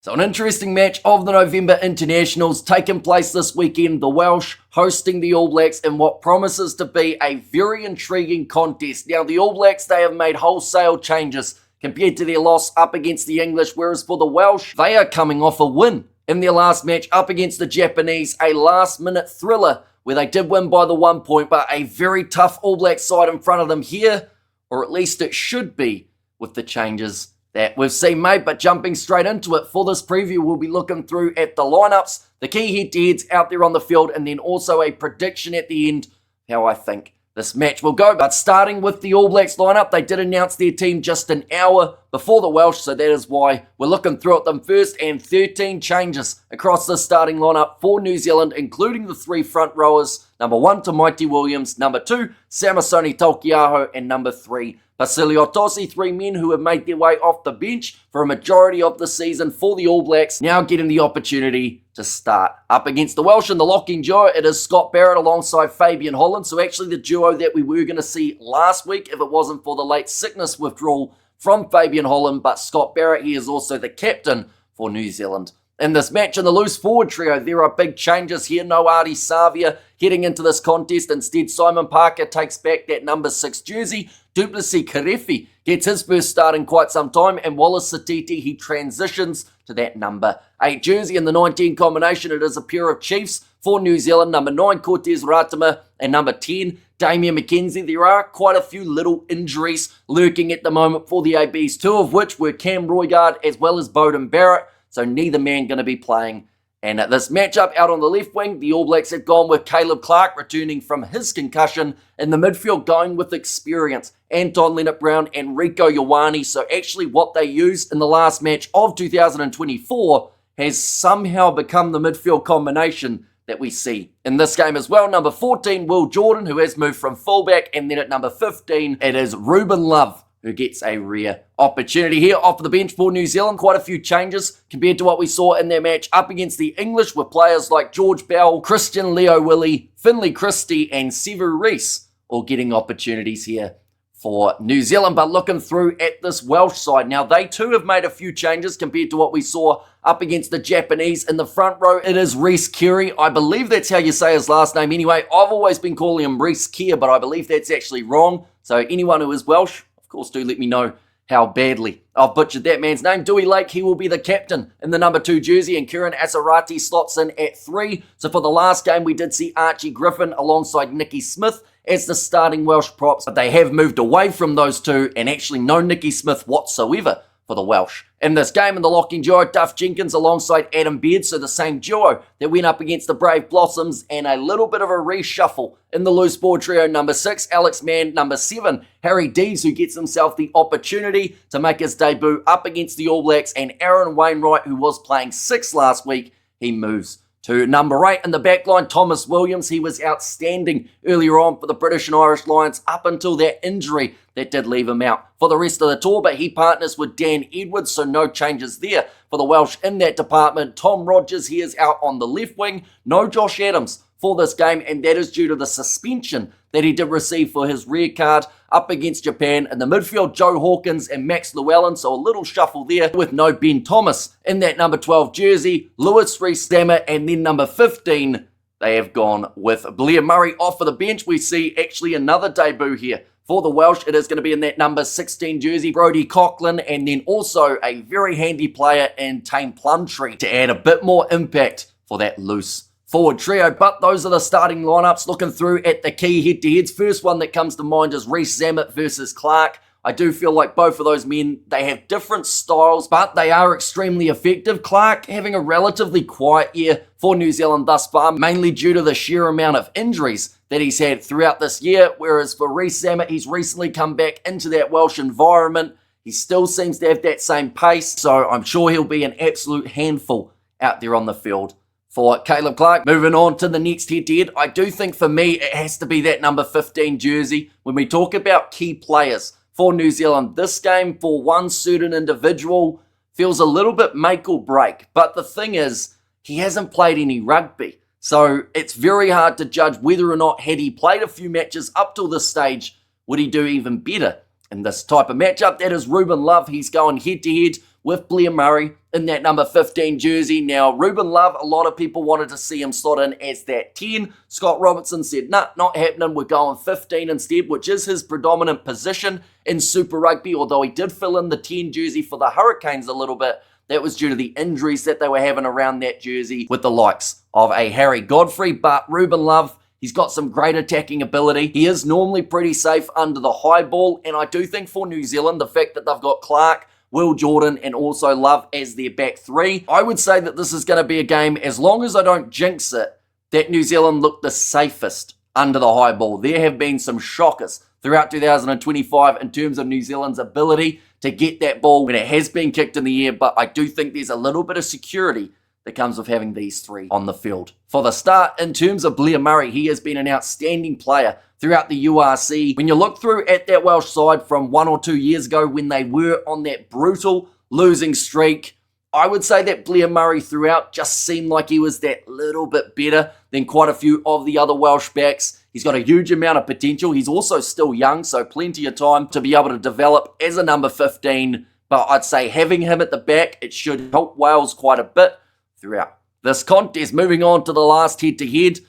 So an interesting match of the November internationals taking place this weekend. The Welsh hosting the All Blacks in what promises to be a very intriguing contest. Now the All Blacks, they have made wholesale changes compared to their loss up against the English, whereas for the Welsh, they are coming off a win in their last match up against the Japanese, a last-minute thriller where they did win by the 1 point, but a very tough All Black side in front of them here, or at least it should be with the changes that we've seen made. But jumping straight into it, for this preview, we'll be looking through at the lineups, the key head-to-heads out there on the field, and then also a prediction at the end, how I think this match will go. But starting with the All Blacks lineup, they did announce their team just an hour before the Welsh, so that is why we're looking through at them first. And 13 changes across the starting lineup for New Zealand, including the three front rowers. Number 1, Tamaiti Williams. Number 2, Samisoni Taukei'aho. And number 3, Vasili Otosi, 3 men who have made their way off the bench for a majority of the season for the All Blacks, now getting the opportunity to start. Up against the Welsh in the locking duo, it is Scott Barrett alongside Fabian Holland. So actually the duo that we were going to see last week if it wasn't for the late sickness withdrawal from Fabian Holland. But Scott Barrett, he is also the captain for New Zealand. In this match, in the loose forward trio, there are big changes here. No Ardie Savia heading into this contest. Instead, Simon Parker takes back that number 6 jersey. Duplessis Karefi gets his first start in quite some time. And Wallace Satiti, he transitions to that number 8 jersey. In the 19 combination, it is a pair of Chiefs for New Zealand. Number 9, Cortez Ratama, and number 10, Damian McKenzie. There are quite a few little injuries lurking at the moment for the ABs, 2 of which were Cam Roigard as well as Beauden Barrett. So neither man going to be playing. And at this matchup out on the left wing, the All Blacks have gone with Caleb Clark returning from his concussion. In the midfield, going with experience, Anton Leonard-Brown and Rieko Ioane. So actually what they used in the last match of 2024 has somehow become the midfield combination that we see in this game as well. Number 14, Will Jordan, who has moved from fullback. And then at number 15, it is Ruben Love, who gets a rare opportunity here off the bench for New Zealand. Quite a few changes compared to what we saw in their match up against the English, with players like George Bell, Christian Leo Willie, Finlay Christie, and Sevu Reece all getting opportunities here for New Zealand. But looking through at this Welsh side, now they too have made a few changes compared to what we saw up against the Japanese. In the front row, it is Rhys Carey. I believe that's how you say his last name anyway. I've always been calling him Rhys Keir, but I believe that's actually wrong. So anyone who is Welsh, of course, do let me know how badly I've butchered that man's name. Dewey Lake, he will be the captain in the number 2 jersey, and Kieran Asarati slots in at 3. So for the last game, we did see Archie Griffin alongside Nicky Smith as the starting Welsh props, but they have moved away from those two, and actually no Nicky Smith whatsoever for the Welsh. In this game, in the locking duo, Duff Jenkins alongside Adam Beard, so the same duo that went up against the Brave Blossoms, and a little bit of a reshuffle in the loose ball trio. Number 6, Alex Mann. Number 7, Harry Dees, who gets himself the opportunity to make his debut up against the All Blacks, and Aaron Wainwright, who was playing 6 last week, he moves to number 8 in the backline. Thomas Williams, he was outstanding earlier on for the British and Irish Lions up until that injury that did leave him out for the rest of the tour, but he partners with Dan Edwards, so no changes there for the Welsh in that department. Tom Rogers, he is out on the left wing. No Josh Adams for this game, and that is due to the suspension that he did receive for his red card up against Japan. In the midfield, Joe Hawkins and Max Llewellyn, so a little shuffle there with no Ben Thomas in that number 12 jersey. Lewis Rees-Stammer, and then number 15, they have gone with Blair Murray off of the bench. We see actually another debut here for the Welsh. It is going to be in that number 16 jersey, Brodie Coughlin, and then also a very handy player in Tame Plumtree to add a bit more impact for that loose forward trio. But those are the starting lineups. Looking through at the key head-to-heads, first one that comes to mind is Reece Zammit versus Clark. I do feel like both of those men, they have different styles, but they are extremely effective. Clark having a relatively quiet year for New Zealand thus far, mainly due to the sheer amount of injuries that he's had throughout this year, whereas for Reece Zammit, he's recently come back into that Welsh environment. He still seems to have that same pace, so I'm sure he'll be an absolute handful out there on the field for Caleb Clark. Moving on to the next head-to-head, I do think for me it has to be that number 15 jersey. When we talk about key players for New Zealand, this game for one certain individual feels a little bit make or break. But the thing is, he hasn't played any rugby. So it's very hard to judge whether or not, had he played a few matches up till this stage, would he do even better in this type of matchup. That is Ruben Love. He's going head-to-head with Blair Murray in that number 15 jersey. Now, Ruben Love, a lot of people wanted to see him slot in as that 10. Scott Robertson said, nah, not happening. We're going 15 instead, which is his predominant position in Super Rugby, although he did fill in the 10 jersey for the Hurricanes a little bit. That was due to the injuries that they were having around that jersey with the likes of a Harry Godfrey. But Ruben Love, he's got some great attacking ability. He is normally pretty safe under the high ball. And I do think for New Zealand, the fact that they've got Clark, Will Jordan, and also Love as their back three, I would say that this is going to be a game, as long as I don't jinx it, that New Zealand look the safest under the high ball. There have been some shockers throughout 2025 in terms of New Zealand's ability to get that ball when it has been kicked in the air, but I do think there's a little bit of security that comes with having these three on the field. For the start, in terms of Blair Murray, he has been an outstanding player throughout the URC. When you look through at that Welsh side from 1 or 2 years ago when they were on that brutal losing streak, I would say that Blair Murray throughout just seemed like he was that little bit better than quite a few of the other Welsh backs. He's got a huge amount of potential. He's also still young, so plenty of time to be able to develop as a number 15. But I'd say having him at the back, it should help Wales quite a bit throughout this contest. Moving on to the last head-to-head,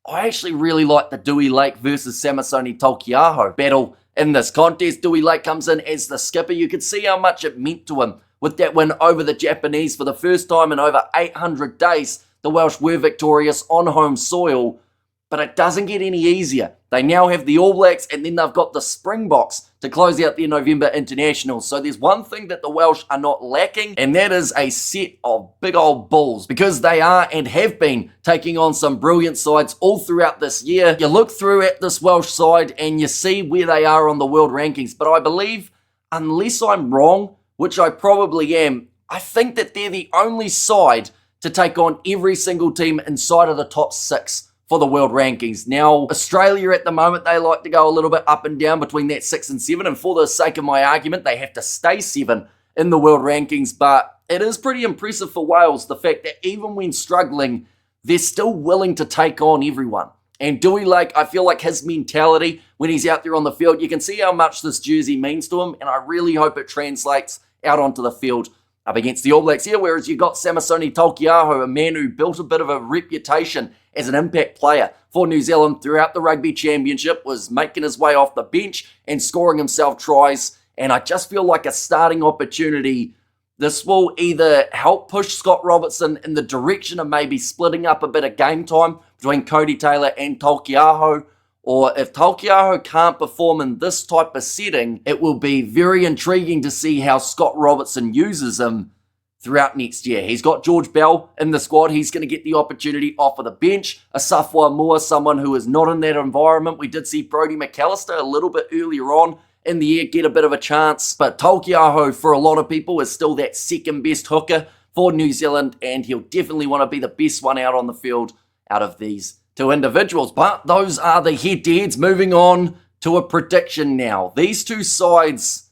I actually really like the Dewey Lake versus Samisoni Taukei'aho battle in this contest. Dewey Lake comes in as the skipper. You could see how much it meant to him with that win over the Japanese. For the first time in over 800 days, the Welsh were victorious on home soil, but it doesn't get any easier. They now have the All Blacks, and then they've got the Springboks to close out their November internationals. So there's one thing that the Welsh are not lacking, and that is a set of big old bulls, because they are and have been taking on some brilliant sides all throughout this year. You look through at this Welsh side and you see where they are on the world rankings, but I believe, unless I'm wrong, which I probably am, I think that they're the only side to take on every single team inside of the top 6 for the world rankings. Now, Australia at the moment, they like to go a little bit up and down between that 6 and 7, and for the sake of my argument, they have to stay 7 in the world rankings, but it is pretty impressive for Wales, the fact that even when struggling, they're still willing to take on everyone. And Dewey Lake, I feel like his mentality when he's out there on the field, you can see how much this jersey means to him, and I really hope it translates out onto the field up against the All Blacks here, whereas you got Samisoni Taukei'aho, a man who built a bit of a reputation as an impact player for New Zealand throughout the Rugby Championship, was making his way off the bench and scoring himself tries, and I just feel like a starting opportunity. This will either help push Scott Robertson in the direction of maybe splitting up a bit of game time between Cody Taylor and Taukei'aho, or if Taukei'aho can't perform in this type of setting, it will be very intriguing to see how Scott Robertson uses him throughout next year. He's got George Bell in the squad. He's going to get the opportunity off of the bench. Asafwa Moore, someone who is not in that environment. We did see Brodie McAllister a little bit earlier on in the year get a bit of a chance, but Taukei'aho, for a lot of people, is still that second best hooker for New Zealand, and he'll definitely want to be the best one out on the field out of these two individuals. But those are the head-to-heads. Moving on to a prediction now. These two sides,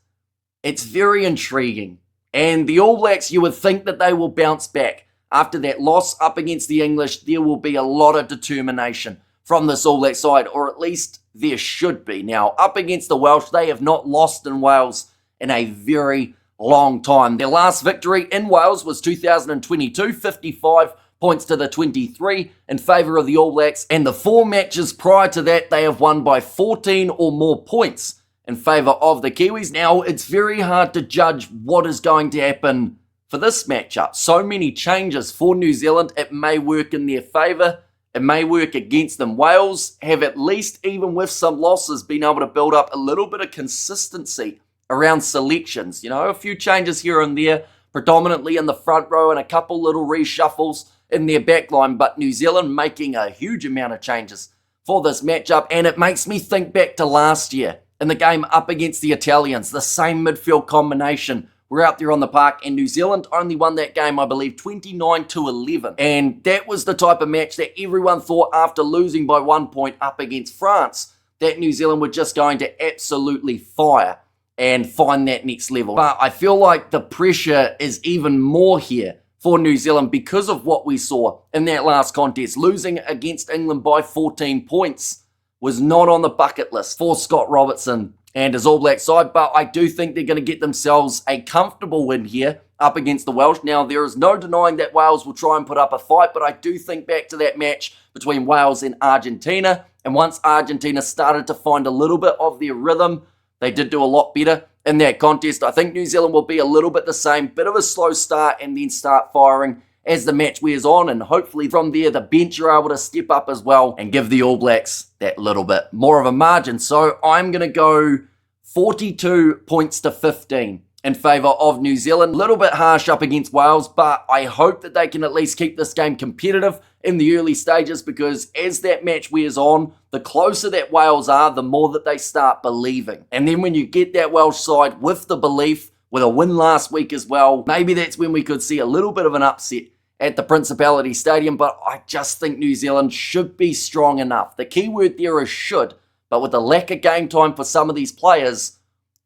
it's very intriguing. And the All Blacks, you would think that they will bounce back. After that loss up against the English, there will be a lot of determination from this All Black side, or at least there should be. Now, up against the Welsh, they have not lost in Wales in a very long time. Their last victory in Wales was 2022, 55 points to the 23 in favour of the All Blacks, and the 4 matches prior to that, they have won by 14 or more points in favour of the Kiwis. Now, it's very hard to judge what is going to happen for this matchup. So many changes for New Zealand. It may work in their favour, it may work against them. Wales have, at least even with some losses, been able to build up a little bit of consistency around selections. You know, a few changes here and there, predominantly in the front row, and a couple little reshuffles in their backline, but New Zealand making a huge amount of changes for this matchup, and it makes me think back to last year in the game up against the Italians. The same midfield combination were out there on the park, and New Zealand only won that game, I believe, 29-11, and that was the type of match that everyone thought, after losing by 1 point up against France, that New Zealand were just going to absolutely fire and find that next level. But I feel like the pressure is even more here for New Zealand because of what we saw in that last contest. Losing against England by 14 points was not on the bucket list for Scott Robertson and his All Black side, but I do think they're going to get themselves a comfortable win here up against the Welsh. Now, there is no denying that Wales will try and put up a fight, but I do think back to that match between Wales and Argentina, and once Argentina started to find a little bit of their rhythm, they did do a lot better in that contest. I think New Zealand will be a little bit the same, bit of a slow start and then start firing as the match wears on, and hopefully from there the bench are able to step up as well and give the All Blacks that little bit more of a margin. So I'm going to go 42 points to 15 in favour of New Zealand. A little bit harsh up against Wales, but I hope that they can at least keep this game competitive in the early stages, because as that match wears on, the closer that Wales are, the more that they start believing. And then when you get that Welsh side with the belief, with a win last week as well, maybe that's when we could see a little bit of an upset at the Principality Stadium, but I just think New Zealand should be strong enough. The key word there is should, but with the lack of game time for some of these players,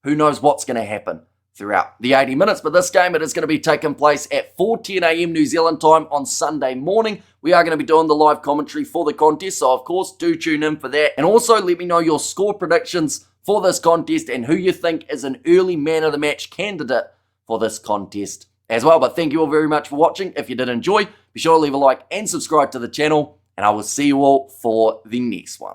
who knows what's going to happen throughout the 80 minutes. But this game, it is going to be taking place at 4:10 a.m. New Zealand time on Sunday morning. We are going to be doing the live commentary for the contest, so of course do tune in for that. And also let me know your score predictions for this contest and who you think is an early man of the match candidate for this contest as well. But thank you all very much for watching. If you did enjoy, be sure to leave a like and subscribe to the channel, and I will see you all for the next one.